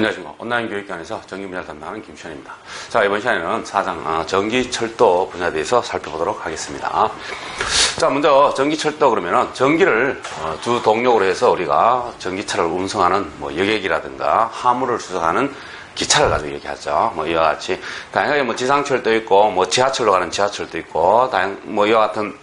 안녕하십니까. 온라인 교육기관에서 전기 분야를 담당하는 김시현입니다. 자, 이번 시간에는 사장 전기 철도 분야에 대해서 살펴보도록 하겠습니다. 자, 먼저 전기 철도 그러면은 전기를 주 동력으로 해서 우리가 전기차를 운송하는 뭐 여객이라든가 화물을 수송하는 기차를 가지고 얘기하죠. 뭐 이와 같이 다양하게 뭐 지상철도 있고 뭐 지하철로 가는 지하철도 있고 뭐 이와 같은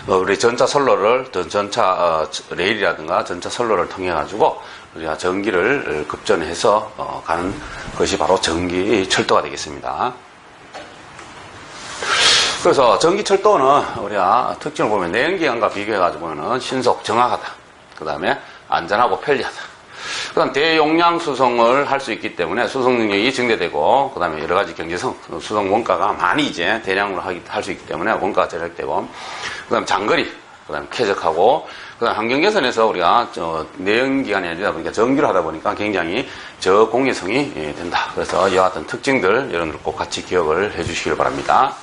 우리 전차 선로를 전차 레일이라든가 전차 선로를 통해 가지고 우리가 전기를 급전해서 가는 것이 바로 전기 철도가 되겠습니다. 그래서 전기 철도는 우리가 특징을 보면 내연기관과 비교해 가지고는 신속 정확하다. 그 다음에 안전하고 편리하다. 그 다음 대용량 수송을 할 수 있기 때문에 수송 능력이 증대되고, 그 다음에 여러 가지 경제성, 수송 원가가 많이 이제 대량으로 할 수 있기 때문에 원가가 절약되고, 그 다음 장거리, 그 다음 쾌적하고, 그 다음 환경 개선에서 우리가 내연기관이 아니다 보니까 전기로 하다 보니까 굉장히 저공해성이 된다. 그래서 이와 같은 특징들 여러분들 꼭 같이 기억을 해 주시길 바랍니다.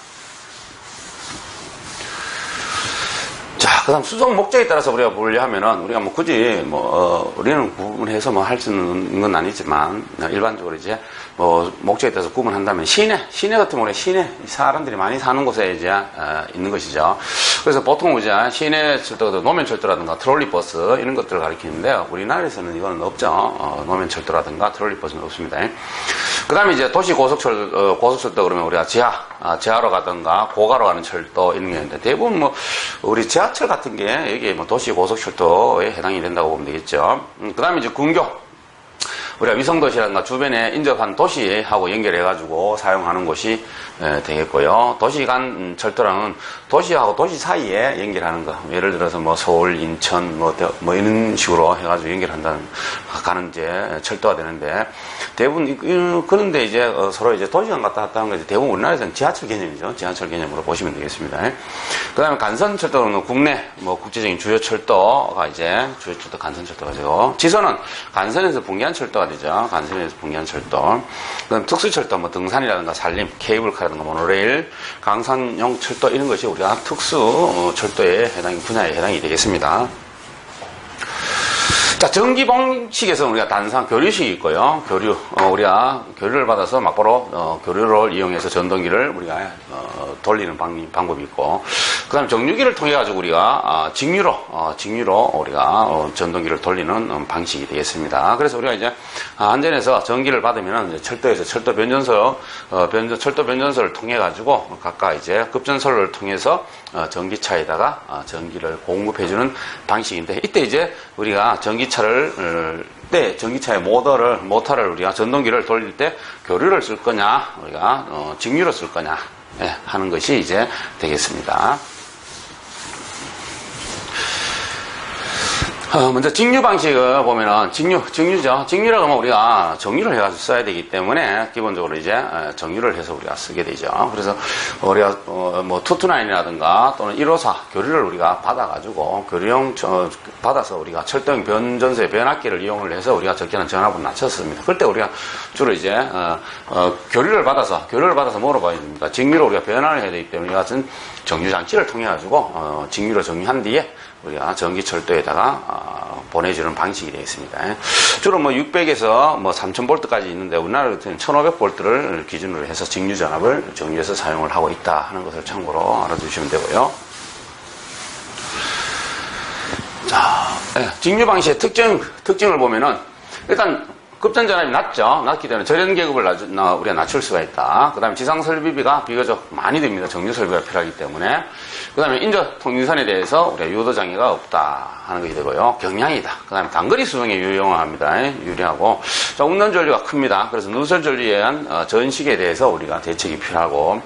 자, 그 다음 수송 목적에 따라서 우리가 분류하면은, 우리가 뭐 굳이 우리는 구분해서 뭐 할 수 있는 건 아니지만, 일반적으로 이제 목적에 따라서 구분한다면 시내 같은 경우는 시내, 사람들이 많이 사는 곳에 이제 있는 것이죠. 그래서 보통 이제 시내 철도가 노면 철도라든가 트롤리 버스 이런 것들을 가리키는데요. 우리나라에서는 이거는 없죠. 노면 철도라든가 트롤리 버스는 없습니다. 그 다음에 이제 도시 고속철도 그러면 우리가 지하로 가든가 고가로 가는 철도 이런 게 있는데, 대부분 뭐 우리 지하철 같은 게 여기 뭐 도시 고속철도에 해당이 된다고 보면 되겠죠. 그 다음에 이제 군교. 우리가 위성도시라든가 주변에 인접한 도시하고 연결해가지고 사용하는 곳이 되겠고요. 도시 간 철도랑은 도시하고 도시 사이에 연결하는 거. 예를 들어서 뭐 서울, 인천, 뭐 이런 식으로 해가지고 가는 이제 철도가 되는데, 대부분, 그런데 이제 서로 이제 도시간 갔다 갔다 하는 거지. 대부분 우리나라에서는 지하철 개념이죠. 지하철 개념으로 보시면 되겠습니다. 그 다음에 간선철도는 국내, 국제적인 주요 철도가 이제, 주요 철도 간선철도가 되고, 지선은 간선에서 분기한 철도가 되죠. 간선에서 분기한 철도. 그다음 특수철도, 등산이라든가 산림, 케이블카라든가 모노레일, 강산용 철도 이런 것이 우리가 특수 철도의 분야에 해당이 되겠습니다. 자, 전기 방식에서 우리가 단상 교류식이 있고요. 우리가 교류를 받아서 막바로 교류를 이용해서 전동기를 우리가 돌리는 방법이 있고, 그 다음에 정류기를 통해 가지고 우리가 직류로 우리가 전동기를 돌리는 방식이 되겠습니다. 그래서 우리가 이제 안전에서 전기를 받으면 이제 철도에서 철도 변전소를 통해 가지고 각각 이제 급전선로를 통해서 전기차에다가 전기를 공급해주는 방식인데, 이때 이제 우리가 전기차의 모터를 우리가 전동기를 돌릴 때 교류를 쓸 거냐, 우리가 직류로 쓸 거냐 하는 것이 이제 되겠습니다. 먼저 직류 방식을 보면은 직류죠. 직류라고 하면 우리가 정류를 해가지고 써야 되기 때문에 기본적으로 이제 정류를 해서 우리가 쓰게 되죠. 그래서 우리가 투투나인이라든가 또는 154 교류를 우리가 받아가지고 교류용 받아서 우리가 철도형 변전소의 변압기를 이용을 해서 우리가 적게는 전압을 낮췄습니다. 그럴 때 우리가 주로 이제 교류를 받아서 뭐로 봐야 됩니까? 직류로 우리가 변환을 해야 되기 때문에 이 같은 정류 장치를 통해 가지고 직류로 정류한 뒤에 우리가 전기철도에다가 보내주는 방식이 되겠습니다. 주로 600에서 3000볼트까지 있는데, 우리나라 같은 1500볼트를 기준으로 해서 직류 전압을 정류해서 사용을 하고 있다 하는 것을 참고로 알아두시면 되고요. 자, 직류 방식의 특징을 보면은, 일단 급전 전압이 낮기 때문에 절연 계급을 우리가 낮출 수가 있다. 그 다음에 지상 설비비가 비교적 많이 듭니다. 정류 설비가 필요하기 때문에. 그 다음에 인접 통유선에 대해서 우리가 유도 장애가 없다 하는 것이 되고요. 경량이다. 그 다음에 단거리 수송에 유용합니다. 유리하고. 자, 운전 전류가 큽니다. 그래서 누설 전류에 의한 전식에 대해서 우리가 대책이 필요하고.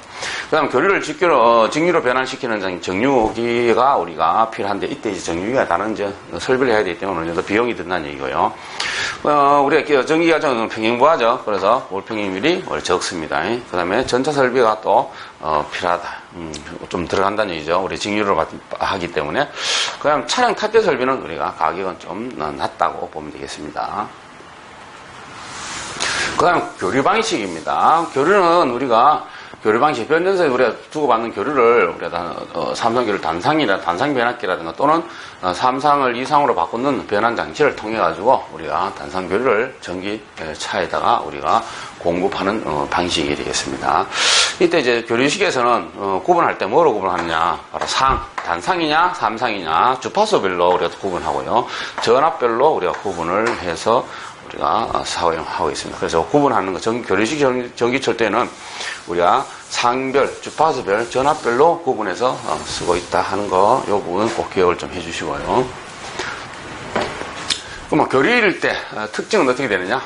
그 다음에 교류를 직류로 변환시키는 정류기가 우리가 필요한데, 이때 이제 정류기가 다른 설비를 해야 되기 때문에 어느 정도 비용이 든다는 얘기고요. 우리가 전기가 좀 평행부하죠. 그래서 월평균율이 적습니다. 그 다음에 전차 설비가 또 필요하다. 좀 들어간다는 얘기죠. 우리 직류를 하기 때문에. 그 다음 차량 탑재 설비는 우리가 가격은 좀 낮다고 보면 되겠습니다. 그 다음 교류 방식입니다. 교류는 우리가 교류 방식, 변전소에 우리가 주고받는 교류를 우리가 삼성 교류 단상 변압기라든가 또는 삼상을 이상으로 바꾸는 변환 장치를 통해 가지고 우리가 단상 교류를 전기차에다가 우리가 공급하는 방식이 되겠습니다. 이때 이제 교류식에서는 구분할 때 뭐로 구분하느냐? 바로 단상이냐, 삼상이냐, 주파수별로 우리가 구분하고요. 전압별로 우리가 구분을 해서 우리가 사용하고 있습니다. 그래서 구분하는 거, 교류식 전기철 때는 우리가 상별, 주파수별, 전압별로 구분해서 쓰고 있다 하는 거, 이 부분 꼭 기억을 좀 해주시고요. 그럼 교류일 때 특징은 어떻게 되느냐?